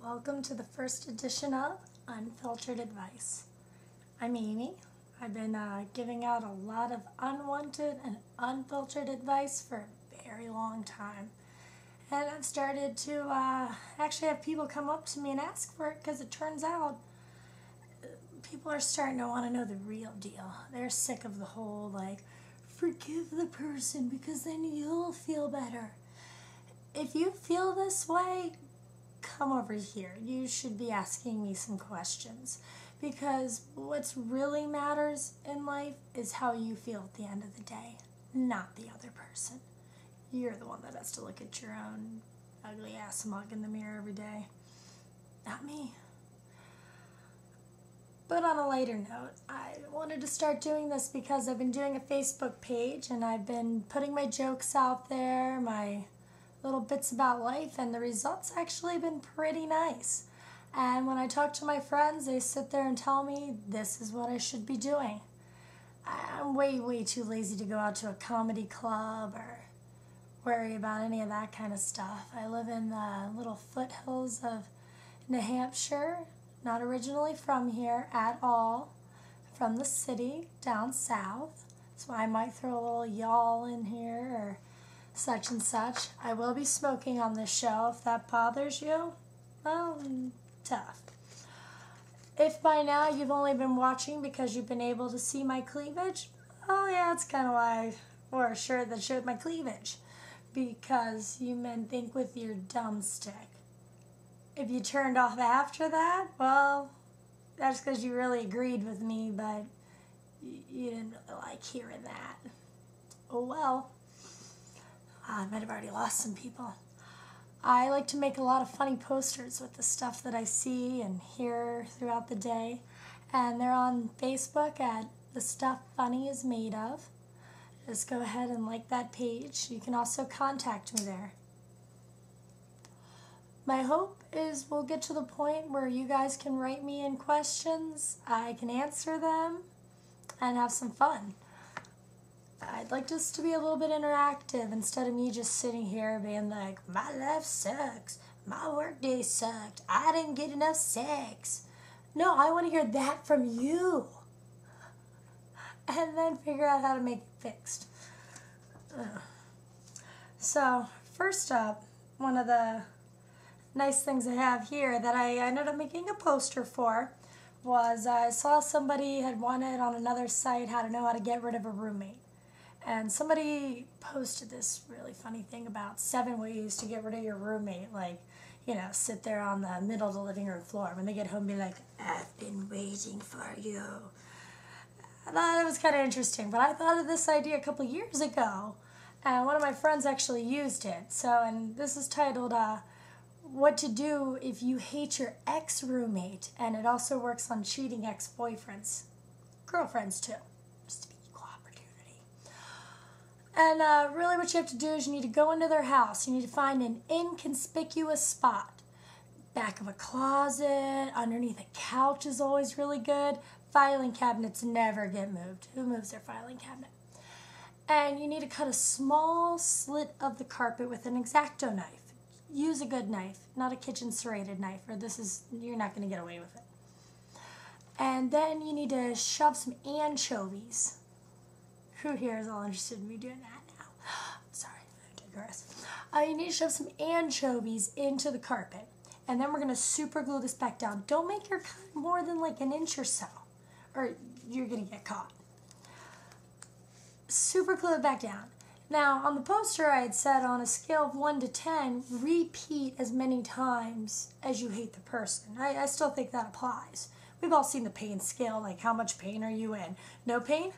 Welcome to the first edition of Unfiltered Advice. I'm Amy. I've been giving out a lot of unwanted and unfiltered advice for a very long time. And I've started to actually have people come up to me and ask for it because it turns out people are starting to want to know the real deal. They're sick of the whole, forgive the person because then you'll feel better. If you feel this way, come over here. You should be asking me some questions because what really matters in life is how you feel at the end of the day, not the other person. You're the one that has to look at your own ugly ass mug in the mirror every day, not me. But on a lighter note, I wanted to start doing this because I've been doing a Facebook page and I've been putting my jokes out there, my little bits about life, and the results actually been pretty nice. And when I talk to my friends, they sit there and tell me this is what I should be doing. I'm way too lazy to go out to a comedy club or worry about any of that kind of stuff. I live in the little foothills of New Hampshire, not originally from here at all, from the city down south. So I might throw a little y'all in here or such and such. I will be smoking on this show if that bothers you. Well, tough. If by now you've only been watching because you've been able to see my cleavage, oh yeah, that's kind of why I wore a shirt that showed my cleavage. Because you men think with your dumb stick. If you turned off after that, well, that's because you really agreed with me, but you didn't really like hearing that. Oh well. I might have already lost some people. I like to make a lot of funny posters with the stuff that I see and hear throughout the day. And they're on Facebook at TheStuffFunnyIsMadeOf. Just go ahead and like that page. You can also contact me there. My hope is we'll get to the point where you guys can write me in questions, I can answer them, and have some fun. I'd like this to be a little bit interactive instead of me just sitting here being like, my life sucks, my workday sucked, I didn't get enough sex. No, I want to hear that from you. And then figure out how to make it fixed. So, first up, one of the nice things I have here that I ended up making a poster for was I saw somebody had wanted on another site how to know how to get rid of a roommate. And somebody posted this really funny thing about 7 ways to get rid of your roommate. Sit there on the middle of the living room floor. When they get home, be like, I've been waiting for you. I thought it was kind of interesting, but I thought of this idea a couple years ago. And one of my friends actually used it. And this is titled, What to Do If You Hate Your Ex-Roommate. And it also works on cheating ex-boyfriends. Girlfriends, too. And really what you have to do is you need to go into their house. You need to find an inconspicuous spot. Back of a closet, underneath a couch is always really good. Filing cabinets never get moved. Who moves their filing cabinet? And you need to cut a small slit of the carpet with an X-Acto knife. Use a good knife, not a kitchen serrated knife, or you're not going to get away with it. And then you need to shove some anchovies. Who here is all interested in me doing that now? Sorry, I digress. You need to shove some anchovies into the carpet. And then we're going to super glue this back down. Don't make your cut more than an inch or so, or you're going to get caught. Super glue it back down. Now, on the poster I had said on a scale of 1 to 10, repeat as many times as you hate the person. I still think that applies. We've all seen the pain scale, how much pain are you in? No pain?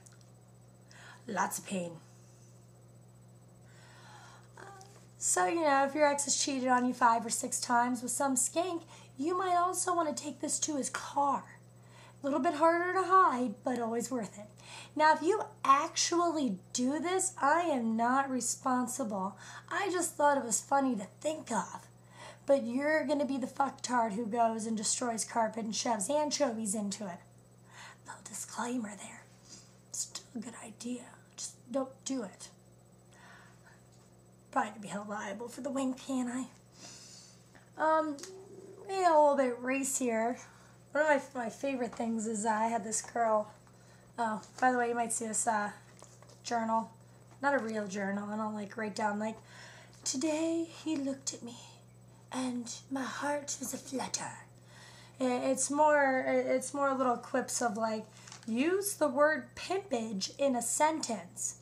Lots of pain. So, if your ex has cheated on you 5 or 6 times with some skank, you might also want to take this to his car. A little bit harder to hide, but always worth it. Now, if you actually do this, I am not responsible. I just thought it was funny to think of. But you're going to be the fucktard who goes and destroys carpet and shoves anchovies into it. Little disclaimer there. Still a good idea. Just don't do it. Probably to be held liable for the wink, can't I? getting a little bit racier. One of my favorite things is I had this girl. Oh, by the way, you might see this journal. Not a real journal. I don't like write down like, today he looked at me and my heart was aflutter. It's more little quips of like, use the word pimpage in a sentence,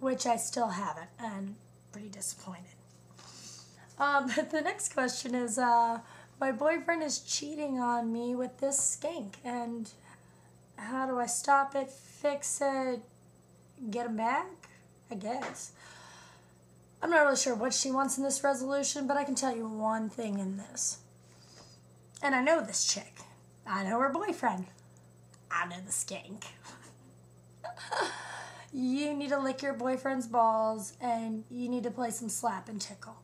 which I still haven't, and pretty disappointed. But the next question is, my boyfriend is cheating on me with this skank, and how do I stop it, fix it, get him back? I guess. I'm not really sure what she wants in this resolution, but I can tell you one thing in this. And I know this chick. I know her boyfriend. I know the skank. You need to lick your boyfriend's balls, and you need to play some slap and tickle.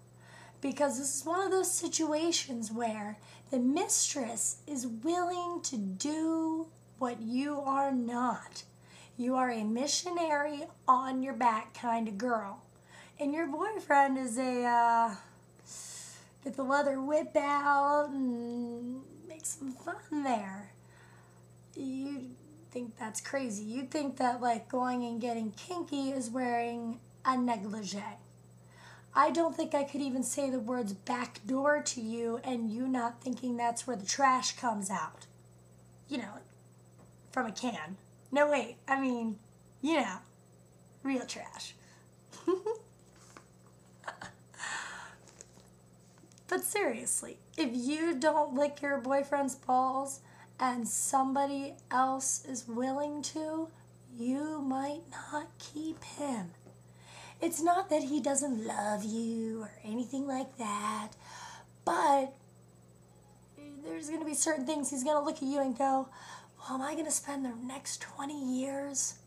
Because this is one of those situations where the mistress is willing to do what you are not. You are a missionary on your back kind of girl. And your boyfriend is get the leather whip out and make some fun there. You think that's crazy. You think that like going and getting kinky is wearing a negligee. I don't think I could even say the words back door to you and you not thinking that's where the trash comes out. You know, from a can. No, wait, I mean, you know, real trash. But seriously, if you don't lick your boyfriend's balls and somebody else is willing to, you might not keep him. It's not that he doesn't love you or anything like that, but there's going to be certain things he's going to look at you and go, well, am I going to spend the next 20 years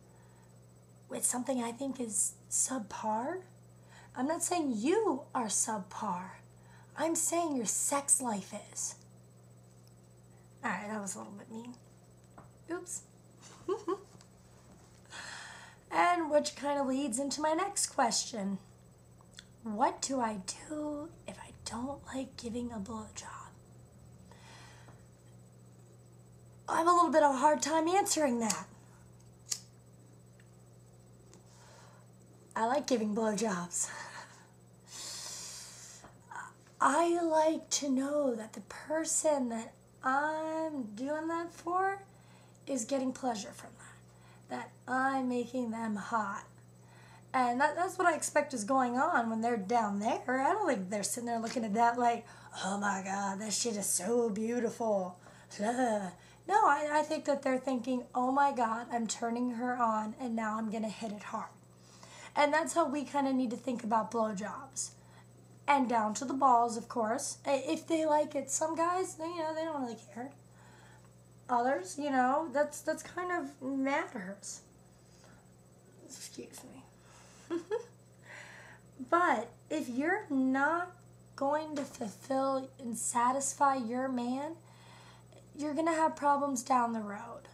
with something I think is subpar? I'm not saying you are subpar. I'm saying your sex life is. Alright, that was a little bit mean. Oops. And which kind of leads into my next question. What do I do if I don't like giving a blowjob? I have a little bit of a hard time answering that. I like giving blowjobs. I like to know that the person that I'm doing that for is getting pleasure from that I'm making them hot. And that's what I expect is going on when they're down there. I don't think they're sitting there looking at that like, oh my God, that shit is so beautiful. No, I think that they're thinking, oh my God, I'm turning her on and now I'm going to hit it hard. And that's how we kind of need to think about blowjobs. And down to the balls, of course. If they like it, some guys, they don't really care. Others, that's kind of matters. Excuse me. But if you're not going to fulfill and satisfy your man, you're going to have problems down the road.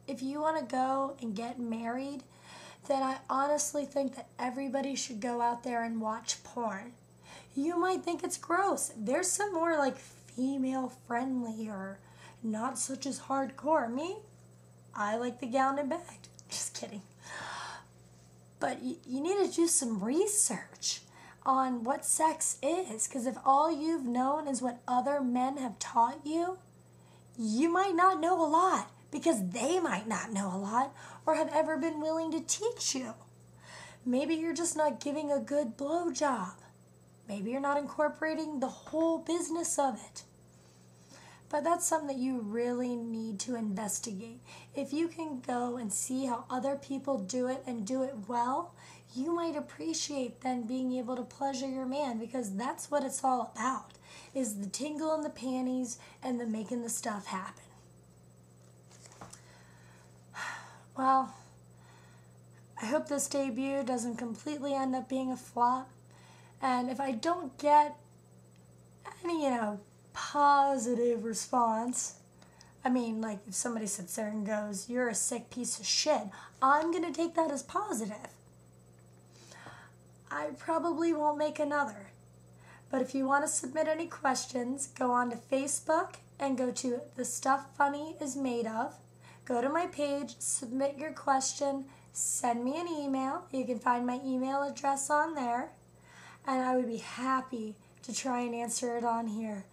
If you want to go and get married, then I honestly think that everybody should go out there and watch porn. You might think it's gross. There's some more like female friendly or not such as hardcore. Me, I like the gown and bag. Just kidding. But you need to do some research on what sex is, because if all you've known is what other men have taught you, you might not know a lot, because they might not know a lot or have ever been willing to teach you. Maybe you're just not giving a good blowjob. Maybe you're not incorporating the whole business of it. But that's something that you really need to investigate. If you can go and see how other people do it and do it well, you might appreciate then being able to pleasure your man, because that's what it's all about, is the tingle in the panties and the making the stuff happen. Well, I hope this debut doesn't completely end up being a flop. And if I don't get any, positive response, I mean, like if somebody sits there and goes, you're a sick piece of shit, I'm going to take that as positive. I probably won't make another. But if you want to submit any questions, go on to Facebook and go to TheStuffFunnyIsMadeOf. Go to my page, submit your question, send me an email. You can find my email address on there, and I would be happy to try and answer it on here.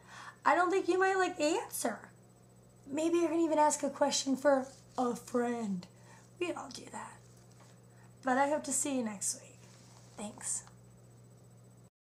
I don't think you might like the answer. Maybe you can even ask a question for a friend. We all do that. But I hope to see you next week. Thanks.